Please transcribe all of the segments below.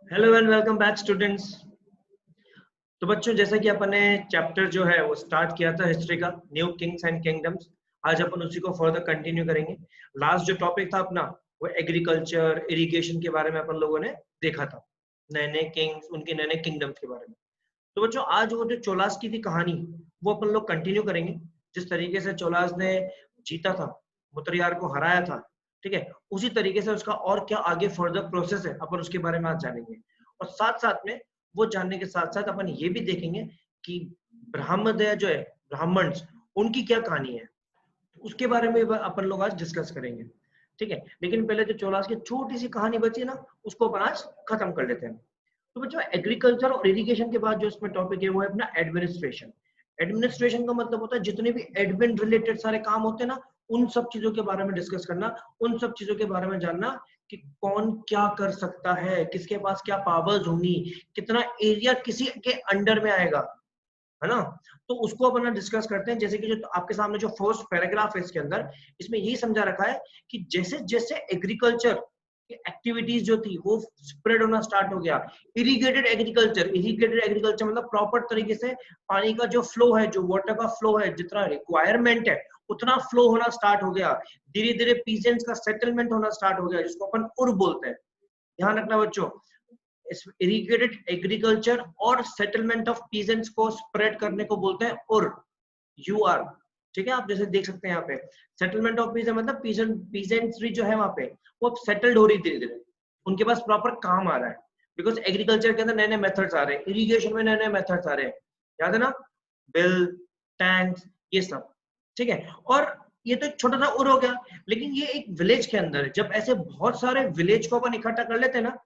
Hello and welcome back students. तो बच्चों, जैसा कि अपन ने चैप्टर जो है वो स्टार्ट किया था हिस्ट्री का, न्यू किंग्स एंड किंगडम्स। आज अपन उसी को फर्दर कंटिन्यू करेंगे। लास्ट जो टॉपिक था अपना वो एग्रीकल्चर इरिगेशन के बारे में अपन लोगों ने देखा था, नए नए किंग्स, उनके नए नए किंगडम्स के बारे में। तो बच्चों, आज वो जो चोलास की थी कहानी वो अपन लोग कंटिन्यू करेंगे। जिस तरीके से चोलास ने जीता था, मुत्तरियार को हराया था, ठीक है, उसी तरीके से उसका और क्या आगे फर्दर प्रोसेस है अपन उसके बारे में आज जानेंगे। और साथ साथ में वो जानने के साथ साथ अपन ये भी देखेंगे कि ब्राह्मणदया जो है, ब्राह्मण्स, उनकी क्या कहानी है, उसके बारे में अपन लोग आज डिस्कस करेंगे। ठीक है, लेकिन पहले जो चोलास की छोटी सी कहानी बची ना, उसको अपन आज खत्म कर लेते हैं। तो बच्चों, एग्रीकल्चर और इरिगेशन के बाद जो इसमें टॉपिक है वो है अपना एडमिनिस्ट्रेशन। एडमिनिस्ट्रेशन का मतलब होता है जितने भी एडमिन रिलेटेड सारे काम होते हैं ना, उन सब चीजों के बारे में डिस्कस करना, उन सब चीजों के बारे में जानना कि कौन क्या कर सकता है, किसके पास क्या पावर्स होंगी, कितना एरिया किसी के अंडर में आएगा, है ना। तो उसको अपन डिस्कस करते हैं। जैसे कि जो आपके सामने जो फर्स्ट पैराग्राफ है इसके अंदर, इसमें यही समझा रखा है कि जैसे जैसे एग्रीकल्चर एक्टिविटीज जो थी वो स्प्रेड होना स्टार्ट हो गया। इरिगेटेड एग्रीकल्चर मतलब प्रॉपर तरीके से पानी का जो फ्लो है, जो वाटर का फ्लो है, जितना रिक्वायरमेंट है उतना फ्लो होना स्टार्ट हो गया। धीरे धीरे पीजेंट्स का सेटलमेंट होना स्टार्ट हो गया, जिसको अपन उर बोलते हैं। ध्यान रखना बच्चों, इरिगेटेड एग्रीकल्चर और सेटलमेंट ऑफ पीजेंट्स को स्प्रेड करने को बोलते हैं उर, यूआर। ठीक है, आप जैसे देख सकते हैं यहाँ पे सेटलमेंट ऑफ पीजेंट मतलब पीजेंट्री जो है वहां पे वो सेटल्ड हो रही धीरे धीरे, उनके पास प्रॉपर काम आ रहा है। बिकॉज एग्रीकल्चर के अंदर नए नए मेथड्स आ रहे हैं, इरिगेशन में नए नए मेथड्स आ रहे हैं, याद है ना, बिल, टैंक्स, ये सब। ठीक है, और ये तो एक छोटा सा उर हो गया। लेकिन ये एक विलेज के अंदर जब ऐसे बहुत सारे विलेज को अपन इकट्ठा कर लेते हैं ना,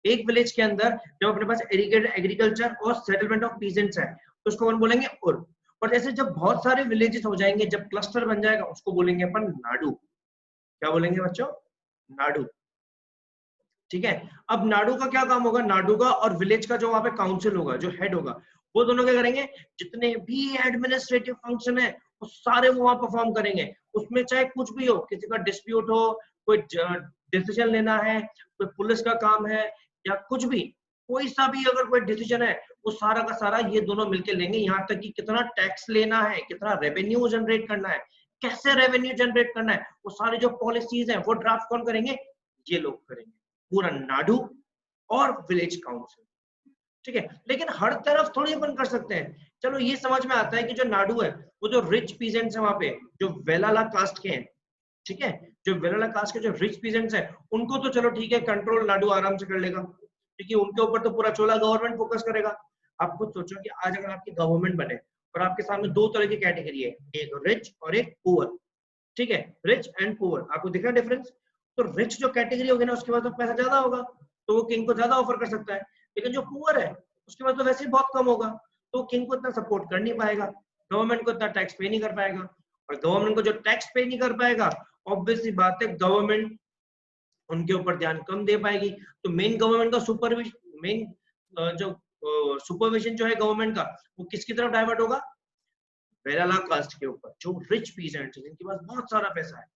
एक विलेज के अंदर जब अपने पास इरिगेटेड एग्रीकल्चर और सेटलमेंट ऑफ पीजेंट्स है तो उसको अपन बोलेंगे उर। और जैसे जब बहुत सारे विलेजेस हो जाएंगे, जब क्लस्टर बन जाएगा, उसको बोलेंगे अपन नाडु। क्या बोलेंगे बच्चों? नाडु। ठीक है, अब नाडु का क्या काम होगा, नाडु का और विलेज का जो वहां पे काउंसिल होगा, जो हेड होगा, वो दोनों क्या करेंगे, जितने भी एडमिनिस्ट्रेटिव फंक्शन है वो सारे वो वहां परफॉर्म करेंगे। उसमें चाहे कुछ भी हो, किसी का डिस्प्यूट हो, कोई डिसीजन लेना है, कोई पुलिस का काम है, या कुछ भी, कोई सा भी अगर कोई डिसीजन है, वो सारा का सारा ये दोनों मिलकर लेंगे। यहाँ तक कि कितना टैक्स लेना है, कितना रेवेन्यू जनरेट करना है, कैसे रेवेन्यू जनरेट करना है, वो सारी जो पॉलिसीज है वो ड्राफ्ट कौन करेंगे, ये लोग करेंगे, पूरा नाडु और विलेज काउंसिल। ठीक है, लेकिन हर तरफ थोड़ी अपन कर सकते हैं। चलो ये समझ में आता है कि जो नाडु है वो जो रिच पीजेंट्स है वहां पे, जो वेलाला कास्ट के हैं, ठीक है, जो वेलाला कास्ट के जो रिच पीजेंट्स हैं, उनको तो चलो ठीक है, कंट्रोल नाडु आराम से कर लेगा, क्योंकि उनके ऊपर तो पूरा चोला गवर्नमेंट फोकस करेगा। आप खुद सोचो कि आज अगर आपकी गवर्नमेंट बने और आपके सामने दो तरह की कैटेगरी है, एक रिच और एक पुअर, ठीक है, रिच एंड पुअर, आपको दिख रहा है डिफरेंस? तो रिच जो कैटेगरी होगी ना, उसके पास तो पैसा ज्यादा होगा, तो वो किंग को ज्यादा ऑफर कर सकता है। लेकिन जो पुअर है उसके पास तो वैसे ही बहुत कम होगा, तो किंग को इतना सपोर्ट कर नहीं पाएगा, गवर्नमेंट को इतना टैक्स पे नहीं कर पाएगा। और गवर्नमेंट को जो टैक्स पे नहीं कर पाएगा, ऑब्वियसली बात है गवर्नमेंट उनके ऊपर ध्यान कम दे पाएगी। तो मेन गवर्नमेंट का सुपरविजन, मेन जो सुपरविजन जो है गवर्नमेंट का, वो किसकी तरफ डाइवर्ट होगा, वेराला कास्ट के ऊपर, जो रिच पीजेंट है, जिनके पास बहुत सारा पैसा है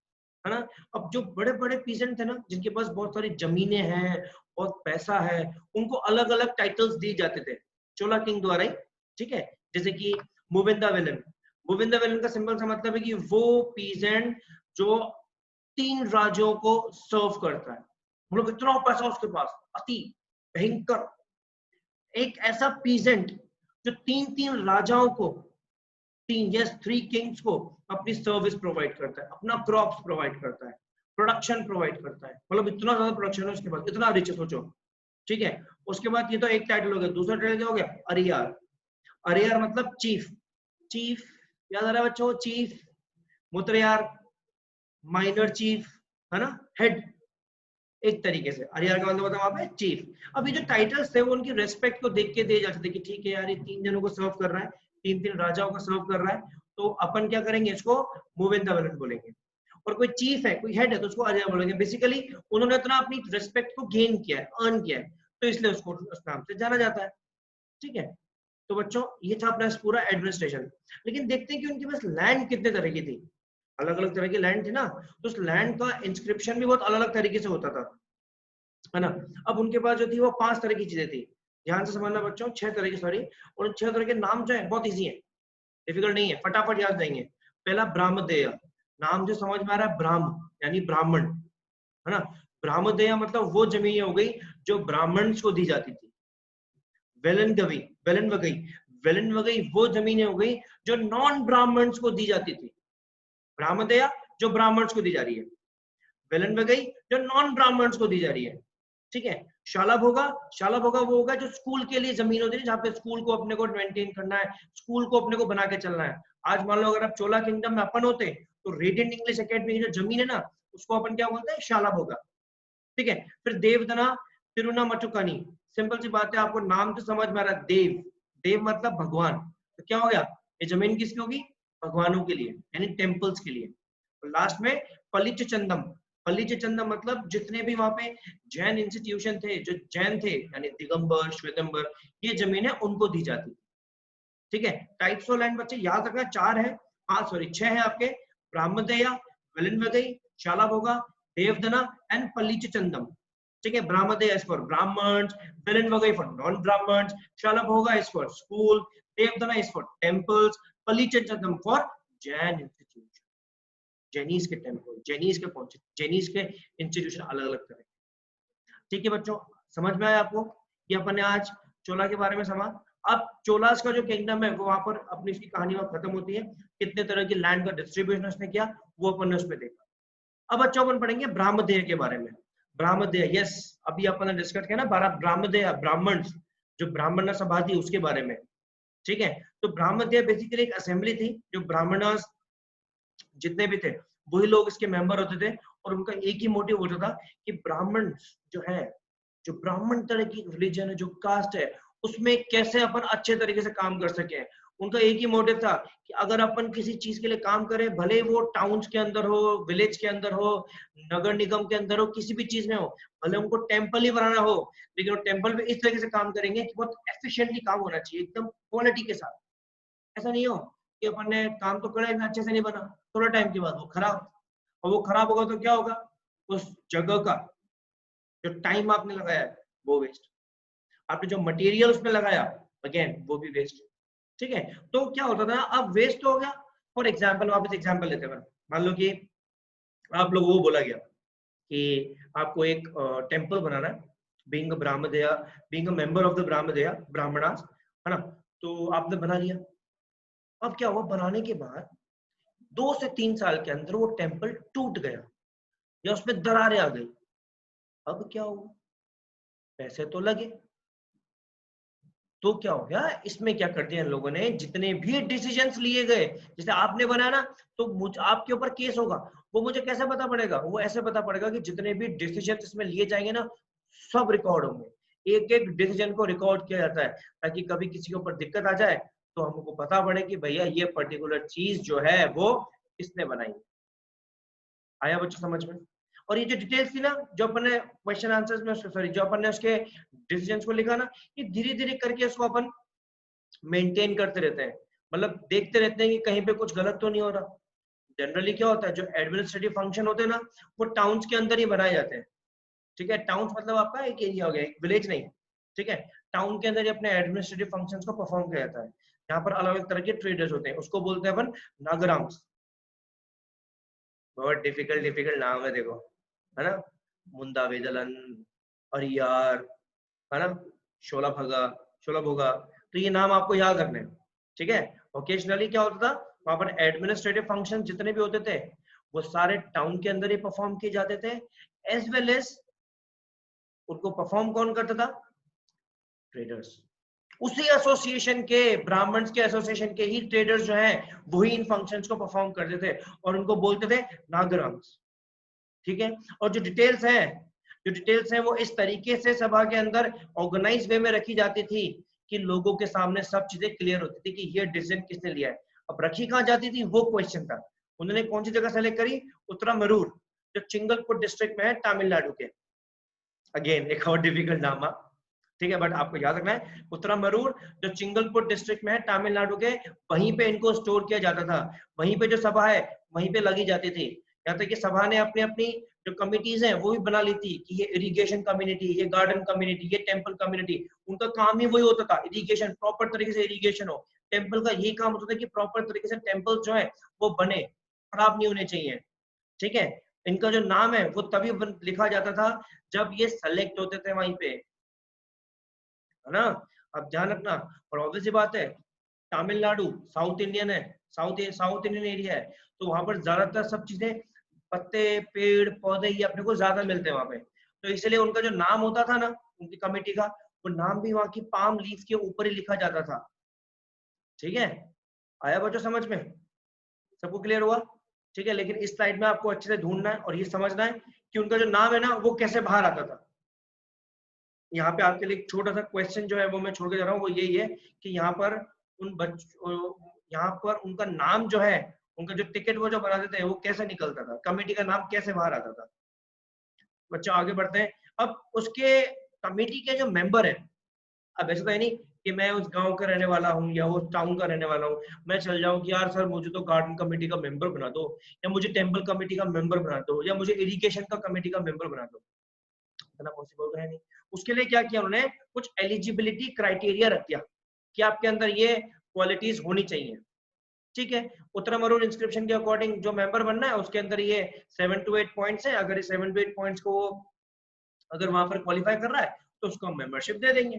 ना। अब जो बड़े बड़े पीजेंट थे ना, जिनके पास बहुत सारी जमीनें हैं, बहुत पैसा है, उनको अलग अलग टाइटल्स दिए जाते थे चोला किंग द्वारा ही। ठीक है, जैसे कि मुविंदा वेलन। मुविंदा वेलन का सिंपल सा मतलब है कि वो पीजेंट जो 3 राज्यों को सर्व करता है, मतलब इतना पैसा उसके पास, अति भयंकर। एक ऐसा पीजेंट जो 3 3 राजाओं को, 3 किंग्स को अपनी सर्विस प्रोवाइड करता है, अपना क्रॉप्स प्रोवाइड करता है, प्रोडक्शन प्रोवाइड करता है, मतलब इतना ज्यादा प्रोडक्शन है उसके पास, इतना रिच है, सोचो। ठीक है, उसके बाद ये तो एक टाइटल हो गया, दूसरा टाइटल क्या हो गया, अरियार। अरियार मतलब चीफ। चीफ याद आ रहा है बच्चों, चीफ, मुत्रयार, माइनर चीफ, है ना, हेड। एक तरीके से अरियार का मतलब होता है वहां पे चीफ। अब ये जो टाइटल्स थे वो उनकी रेस्पेक्ट को देख के दिए जाते थे कि ठीक है यार, ये 3 जनों को सर्व कर रहा है, 3 3 राजाओं को सर्व कर रहा है, तो अपन क्या करेंगे, इसको मुविंदा वेलन बोलेंगे। और कोई चीफ है, कोई हेड है, तो उसको अरियार बोलेंगे। बेसिकली उन्होंने इतना अपनी रेस्पेक्ट को गेन किया है, अर्न किया है, तो इसलिए उसको उस नाम से जाना जाता है। ठीक है, तो बच्चों ये था अपना पूरा एडमिनिस्ट्रेशन। लेकिन देखते हैं कि उनके पास लैंड कितने तरह की थी, अलग अलग तरह की लैंड थी ना, तो उस लैंड का इंस्क्रिप्शन भी बहुत अलग अलग तरीके से होता था। है ना। अब उनके पास जो थी वो 5 तरह की चीजें थी, ध्यान से समझना बच्चों, 6 तरह की, सॉरी, और उन 6 तरह के नाम जो है बहुत इजी है, डिफिकल्ट नहीं है, फटाफट याद रहेंगे। पहला ब्राह्मदेय, नाम जो समझ में आ रहा है, ब्राह्म यानी ब्राह्मण, है ना। ब्राह्मदेय मतलब वो जमीन हो गई जो ब्राह्मण को दी जाती थी। वेलनगवी, वेलनवगई, वेलनवगई वो जमीनें हो गई जो नॉन ब्राह्मण्स को दी जाती थी। ब्राह्मदेय जो ब्राह्मण्स को दी जा रही है, वेलनवगई जो नॉन ब्राह्मण्स को दी जा रही है, ठीक है। शालाभोगा, शालाभोगा वो होगा जो स्कूल के लिए जमीन होती है, जहाँ पे स्कूल को अपने को मेंटेन करना है, स्कूल को अपने को बना के चलना है। आज मान लो अगर आप चोला किंगडम में अपन होते तो रेडियंट इंग्लिश एकेडमी की जो जमीन है ना, उसको अपन क्या बोलते हैं, शालाभोगा, ठीक है। फिर देवदना, तिरुनामचुकानी, सिंपल सी बात है, आपको नाम तो समझ में आ रहा है, देव, देव मतलब भगवान, तो क्या हो गया, ये जमीन किसकी होगी, भगवानों के लिए, यानी टेम्पल्स के लिए। और लास्ट में पलिच चंदम, पलिच चंदम मतलब जितने भी वहां पे जैन इंस्टीट्यूशन थे, जो जैन थे, यानी दिगंबर, श्वेतंबर, ये जमीनें उनको दी जाती, ठीक है। टाइप्स ऑफ लैंड बच्चे याद रखना 4 है, हाँ सॉरी 6 है आपके, ब्राह्मदेया, वेलनवगई, शालाभोगा, देवदना एंड पलिच चंदम, ठीक है। Brahmadeya is for Brahmins, Vellanvagai for non Brahmins, Shalabhoga is for school, Devadana is for temples, Pallichandam for Jain institution, Jainis के टेम्पल, जैनीज के पहुंचे, जैनीज के इंस्टीट्यूशन अलग अलग तरह, ठीक है बच्चों। समझ में आया आपको, ये अपन ने आज चोला के बारे में समझा। अब चोलास का जो किंगडम है वो वहां पर अपनी इसकी कहानी वहां खत्म होती है, कितने तरह की लैंड का डिस्ट्रीब्यूशन उसने किया वो अपन ने उसमें देखा। अब बच्चों अपन पढ़ेंगे ब्राह्मदेय के बारे में। ब्राह्मदेय, यस, अभी अपन ने डिस्कस किया ना ब्राह्मदेय, ब्राह्मण, जो ब्राह्मण सभा थी उसके बारे में, ठीक है। तो ब्राह्मदेय बेसिकली एक असेंबली थी, जो ब्राह्मण जितने भी थे वही लोग इसके मेंबर होते थे, और उनका एक ही मोटिव होता था कि ब्राह्मण जो है, जो ब्राह्मण तरह की रिलीजन है, जो कास्ट है, उसमें कैसे अपन अच्छे तरीके से काम कर सके। उनका एक ही मोटिव था कि अगर अपन किसी चीज के लिए काम करें, भले वो टाउन्स के अंदर हो, विलेज के अंदर हो, नगर निगम के अंदर हो, किसी भी चीज में हो, भले उनको टेम्पल ही बनाना हो, लेकिन वो टेम्पल में इस तरीके से काम करेंगे कि बहुत एफिशिएंटली काम होना चाहिए, एकदम क्वालिटी के साथ। ऐसा नहीं हो कि अपन ने काम तो करा, अच्छे से नहीं बना, थोड़ा टाइम के बाद वो खराब, और वो खराब होगा तो क्या होगा, उस जगह का जो टाइम आपने लगाया है वो वेस्ट, आपने जो मटेरियल उसमें लगाया अगेन वो भी वेस्ट, ठीक है। तो क्या होता था, अब वेस्ट हो गया। फॉर एग्जाम्पल, वापस एग्जाम्पल लेते हैं, मान लो कि आप लोगों को बोला गया कि आपको एक टेम्पल बनाना है, being a Brahmadeya, being a member of the Brahmadeya, Brahmanas, है ना। तो आपने बना लिया। अब क्या हुआ, बनाने के बाद 2 से 3 साल के अंदर वो टेम्पल टूट गया या उसमें दरारें आ गई। अब क्या हुआ, पैसे तो लगे, तो क्या हो गया, इसमें क्या कर दिया इन लोगों ने, जितने भी डिसीजंस लिए गए, जैसे आपने बनाया ना, तो मुझ आपके ऊपर केस होगा, वो मुझे कैसे पता पड़ेगा, वो ऐसे पता पड़ेगा कि जितने भी डिसीजन इसमें लिए जाएंगे ना, सब रिकॉर्ड होंगे, एक एक डिसीजन को रिकॉर्ड किया जाता है, ताकि कभी किसी के ऊपर दिक्कत आ जाए तो हमको पता पड़े कि भैया ये पर्टिकुलर चीज जो है वो किसने बनाई। आया बच्चों समझ में। और ये जो डिटेल्स थी ना, जो अपन ने क्वेश्चन आंसर्स में, सॉरी, जो अपन ने उसके डिसीजंस को लिखा ना, ये धीरे धीरे करके उसको अपन मेंटेन करते रहते हैं, मतलब देखते रहते हैं कि कहीं पे कुछ गलत तो नहीं हो रहा। जनरली क्या होता है, जो एडमिनिस्ट्रेटिव फंक्शन होते हैं ना, वो टाउन्स के अंदर ही बनाए जाते हैं, ठीक है। टाउन्स मतलब आपका एक एरिया हो गया, एक विलेज नहीं, ठीक है। टाउन के अंदर ही अपने एडमिनिस्ट्रेटिव फंक्शंस को परफॉर्म किया जाता है, यहाँ पर अलग अलग तरह के ट्रेडर्स होते हैं, उसको बोलते हैं अपन नागराम्स। बहुत डिफिकल्ट डिफिकल्ट नाम है देखो, है ना, मुंदा वेदलन, अरियार, है ना, शोला भगा, शोला भोगा, तो ये नाम आपको याद रखने हैं, ठीक है। ओकेजनली क्या होता था, वहां पर एडमिनिस्ट्रेटिव फंक्शन जितने भी होते थे वो सारे टाउन के अंदर ही परफॉर्म किए जाते थे, एज वेल एज उनको परफॉर्म कौन करता था, ट्रेडर्स। उसी एसोसिएशन के, ब्राह्मण्स के एसोसिएशन के ही ट्रेडर्स जो हैं वही इन फंक्शंस को परफॉर्म करते थे, और उनको बोलते थे नागराम्स, ठीक है। और जो डिटेल्स है, जो डिटेल्स है वो इस तरीके से सभा के अंदर ऑर्गेनाइज वे में रखी जाती थी कि लोगों के सामने सब चीजें क्लियर होती थी कि ये डिसीजन किसने लिया है। अब रखी कहाँ जाती थी वो क्वेश्चन था। उन्होंने कौन सी जगह सेलेक्ट करी, उत्तरामरूर, जो चिंगलपुर डिस्ट्रिक्ट में है तमिलनाडु के, अगेन एक और डिफिकल्ट नाम, ठीक है, बट आपको याद रखना है, उत्तरामरूर जो चिंगलपुर डिस्ट्रिक्ट में है तमिलनाडु के, वहीं पे इनको स्टोर किया जाता था, वहीं पे जो सभा है वहीं पे लगी जाती थी। यहाँ तक कि सभा ने अपनी अपनी जो कमिटीज हैं वो भी बना ली थी कि ये इरिगेशन कम्युनिटी, ये गार्डन कम्युनिटी, ये टेम्पल कम्युनिटी, उनका काम ही वही होता था, इरिगेशन, प्रॉपर तरीके से इरिगेशन हो। टेम्पल का ये काम होता था कि प्रॉपर तरीके से टेम्पल जो है वो बने, खराब नहीं होने चाहिए, ठीक है। इनका जो नाम है वो तभी लिखा जाता था जब ये सेलेक्ट होते थे वहीं पे, है ना। अब ध्यान रखना, और ऑब्वियस सी बात है, तमिलनाडु साउथ इंडियन है, साउथ इंडियन एरिया है, तो वहां पर ज्यादातर सब चीजें, पत्ते, पेड़ पौधे, ये अपने को ज्यादा मिलते हैं वहां पे, तो इसलिए उनका जो नाम होता था ना उनकी कमेटी का, वो नाम भी वहां की पाम लीफ के ऊपर ही लिखा जाता था, ठीक है। आया बच्चों समझ में, सबको क्लियर हुआ, ठीक है। लेकिन इस स्लाइड में आपको अच्छे से ढूंढना है और ये समझना है कि उनका जो नाम है ना वो कैसे बाहर आता था। यहाँ पे आपके लिए एक छोटा सा क्वेश्चन जो है वो मैं छोड़ के जा रहा हूँ, वो यही है कि यहाँ पर यहाँ पर उनका नाम जो है, उनका जो टिकट वो जो बनाते थे वो कैसे निकलता था, कमेटी का नाम कैसे बाहर आता था। बच्चों आगे बढ़ते हैं। अब उसके कमेटी के जो मेंबर है, अब ऐसा तो है नहीं कि मैं उस गांव का रहने वाला हूँ या उस टाउन का रहने वाला हूँ, मैं चल जाऊँ कि यार सर मुझे तो गार्डन कमेटी का मेंबर बना दो, या मुझे टेम्पल कमेटी का मेंबर बना दो, या मुझे इरिगेशन का कमेटी का मेंबर बना दो, इतना पॉसिबल तो है नहीं। उसके लिए क्या किया उन्होंने, कुछ एलिजिबिलिटी क्राइटेरिया रख दिया कि आपके अंदर ये क्वालिटीज होनी चाहिए, ठीक है। उत्तरम अरुण इंस्क्रिप्शन के अकॉर्डिंग जो मेंबर बनना है उसके अंदर ये 7 to 8 पॉइंट्स है, अगर ये 7 to 8 पॉइंट्स को अगर वहां पर क्वालिफाई कर रहा है तो उसको हम मेंबरशिप दे देंगे।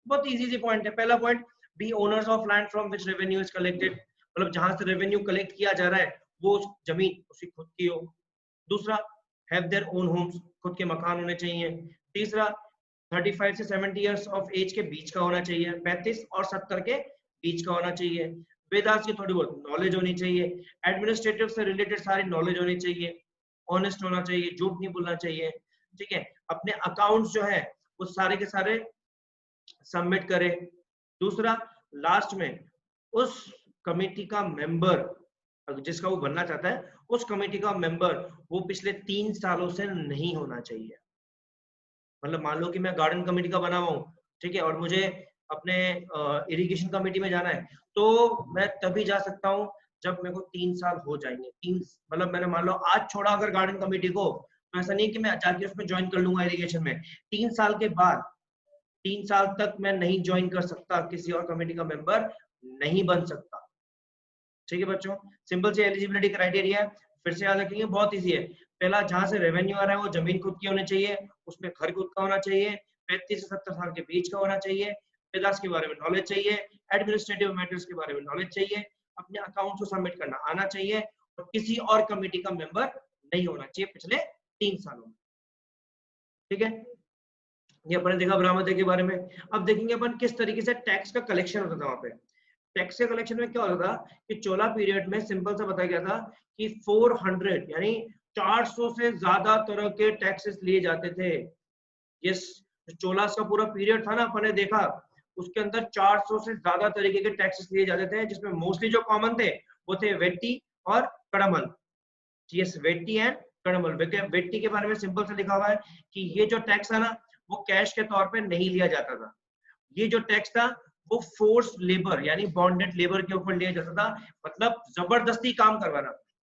बहुत इजी पॉइंट है। पहला point, be owners of land from which revenue is collected, मतलब जहां से रेवेन्यू कलेक्ट किया जा रहा है वो जमीन उसकी खुद की हो। दूसरा, हैव देयर ओन होम्स, खुद के मकान होने चाहिए। तीसरा, 35 से 70 इयर्स ऑफ एज के बीच का होना चाहिए, 35 और 70 के बीच का होना चाहिए। वेदास की थोड़ी बहुत नॉलेज होनी चाहिए। एडमिनिस्ट्रेटिव से रिलेटेड सारी नॉलेज होनी चाहिए। ऑनेस्ट होना चाहिए, झूठ नहीं बोलना चाहिए, ठीक है। अपने अकाउंट्स जो है वो सारे के सारे सबमिट करे। दूसरा, लास्ट में उस कमेटी का मेंबर जिसका वो बनना चाहता है, उस कमेटी का मेंबर वो पिछले 3 सालों से नहीं होना चाहिए। मतलब मान लो कि मैं गार्डन कमेटी का बना हुआ हूँ, ठीक है, और मुझे अपने इरिगेशन कमेटी में जाना है, तो मैं तभी जा सकता हूँ जब मेरे को 3 साल हो जाएंगे। 3 मतलब मैंने मान लो आज छोड़ा अगर गार्डन कमेटी को, तो ऐसा नहीं कि मैं जाके उसमें ज्वाइन कर लूंगा इरिगेशन में। 3 साल के बाद, 3 साल तक मैं नहीं ज्वाइन कर सकता, किसी और कमेटी का मेंबर नहीं बन सकता, ठीक है बच्चों। सिंपल सी एलिजिबिलिटी क्राइटेरिया है, फिर से याद रखेंगे, बहुत इजी है। पहला, जहां से रेवेन्यू आ रहा है वो जमीन खुद की होनी चाहिए, उसमें घर खुद का होना चाहिए, 35 से 70 साल के बीच का होना चाहिए, पेदाश के बारे में नॉलेज चाहिए, एडमिनिस्ट्रेटिव मैटर्स के बारे में नॉलेज चाहिए, अपने अकाउंट को सबमिट करना आना चाहिए, और किसी और कमेटी का मेंबर नहीं होना चाहिए पिछले 3 सालों में, ठीक है। ये अपन ने देखा बरामदगी के बारे में। अब देखेंगे अपन किस तरीके से टैक्स का कलेक्शन होता था वहां पे। टैक्स के कलेक्शन में क्या होता था कि चोला पीरियड में सिंपल सा बताया गया था कि 400 यानी 400 से ज्यादा तरह के टैक्सेस लिए जाते थे। ये चोला का पूरा पीरियड था ना, अपन ने देखा उसके अंदर 400 से ज्यादा तरीके के टैक्सेस लिए जाते थे, जिसमें मोस्टली जो कॉमन थे वो थे वेट्टी और कड़मल। Yes, Vetti and कड़मल। वेट्टी के बारे में सिंपल से लिखा हुआ है कि ये जो टैक्स है ना वो कैश के तौर पे नहीं लिया जाता था। ये जो टैक्स था वो फोर्स लेबर यानी बॉन्डेड लेबर के ऊपर लिया जाता था, मतलब जबरदस्ती काम करवाना।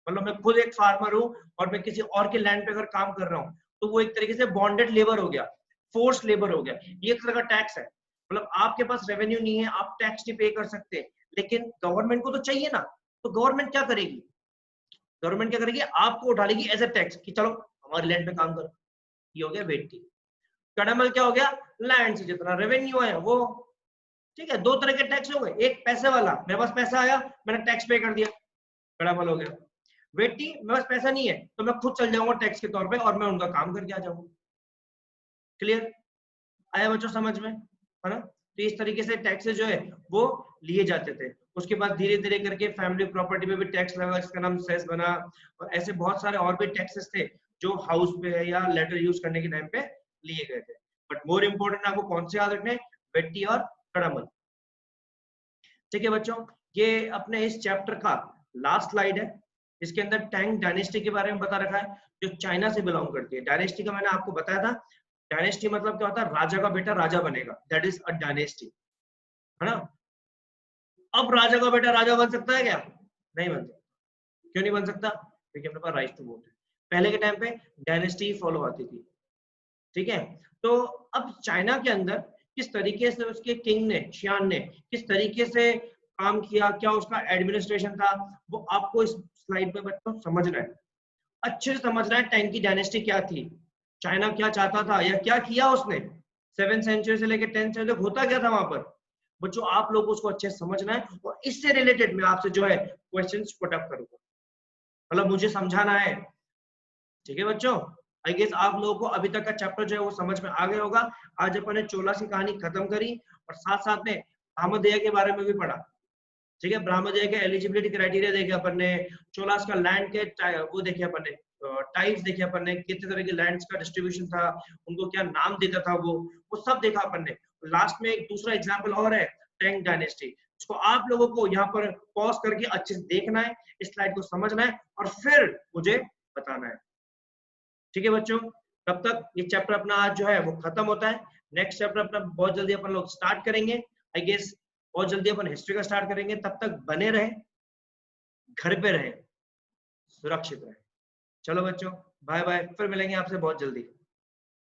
मतलब मैं खुद एक फार्मर हूँ और मैं किसी और के लैंड पे अगर काम कर रहा हूँ तो वो एक तरीके से बॉन्डेड लेबर हो गया, फोर्स लेबर हो गया। ये एक तरह का टैक्स है। मतलब आपके पास रेवेन्यू नहीं है, आप टैक्स नहीं पे कर सकते, लेकिन गवर्नमेंट को तो चाहिए ना, तो गवर्नमेंट क्या करेगी, गवर्नमेंट क्या करेगी, आपको उठा लेगी एज ए टैक्स कि चलो हमारे लैंड पे काम करो। ये हो गया वेट्टी। कड़मल क्या हो गया, लैंड से जितना रेवेन्यू है वो, ठीक है। 2 तरह के टैक्स हो गए, एक पैसे वाला, मेरे पास पैसा आया मैंने टैक्स पे कर दिया, कड़मल हो गया। वेट्टी, मेरे पास पैसा नहीं है तो मैं खुद चल जाऊंगा टैक्स के तौर पे और मैं उनका काम करके आ जाऊंगा। क्लियर, आया बच्चों समझ में, है ना। तो इस तरीके से टैक्सेस जो है वो लिए जाते थे। उसके बाद धीरे धीरे करके फैमिली प्रॉपर्टी पे भी टैक्स लगा, जिसका नाम सेस बना, और ऐसे बहुत सारे और भी टैक्सेस थे जो हाउस पे या लेटर यूज करने के टाइम पे लिए गए थे। बट मोर इंपोर्टेंट आपको कौन से याद रखने, वेट्टी और कड़मल, ठीक है बच्चों। ये अपने इस चैप्टर का लास्ट स्लाइड है। इसके अंदर टैंग डायनेस्टी के बारे में बता रखा है, जो चाइना से बिलोंग करती है। डायनेस्टी का मैंने आपको बताया था, डायनेस्टी मतलब क्या होता है, राजा का बेटा राजा बनेगा, दैट इज अ डायनेस्टी, है ना। अब राजा का बेटा राजा बन सकता है क्या, नहीं बन सकता। क्यों नहीं बन सकता, क्योंकि अपने पास राइट टू वोट है। पहले के टाइम पे डायनेस्टी फॉलो आती थी, ठीक है। तो अब चाइना के अंदर किस तरीके से उसके किंग ने, शियान ने किस तरीके से काम किया, क्या उसका एडमिनिस्ट्रेशन था, वो आपको इस स्लाइड पे बच्चों समझना है, अच्छे से समझना है। टैंग की डायनेस्टी क्या थी, चाइना क्या चाहता था या क्या किया उसने, 7th सेंचुरी से लेकर 10th सेंचुरी तक होता क्या था वहां पर। बच्चों आप लोगों को उसको अच्छे से समझना है और इससे रिलेटेड मैं आपसे जो है क्वेश्चंस पुट अप करूंगा, मतलब मुझे समझाना है, ठीक है बच्चों। आई गेस आप लोगों को अभी तक का चैप्टर जो है वो समझ में आ गया होगा। आज अपन ने चोला की कहानी खत्म करी और साथ साथ में ब्रह्मदेय के बारे में भी पढ़ा, ठीक है। ब्रह्मदेय के एलिजिबिलिटी क्राइटेरिया देखे अपन ने, चोलास का लैंड के वो देखे अपन ने, टाइप्स देखे अपन ने, कितने तरह के लैंड्स का डिस्ट्रीब्यूशन था, उनको क्या नाम देता था वो सब देखा अपन ने। लास्ट में एक दूसरा एग्जांपल और है, टैंग डायनेस्टी, इसको आप लोगों को यहाँ पर पॉज करके अच्छे से देखना है, इस स्लाइड को समझना है और फिर मुझे बताना है, ठीक है बच्चों। तब तक ये चैप्टर अपना आज जो है वो खत्म होता है। नेक्स्ट चैप्टर अपना बहुत जल्दी अपन लोग स्टार्ट करेंगे, आई गेस बहुत जल्दी अपन हिस्ट्री का स्टार्ट करेंगे। तब तक बने रहे, घर पे रहे, सुरक्षित रहे। चलो बच्चों, बाय बाय, फिर मिलेंगे आपसे बहुत जल्दी।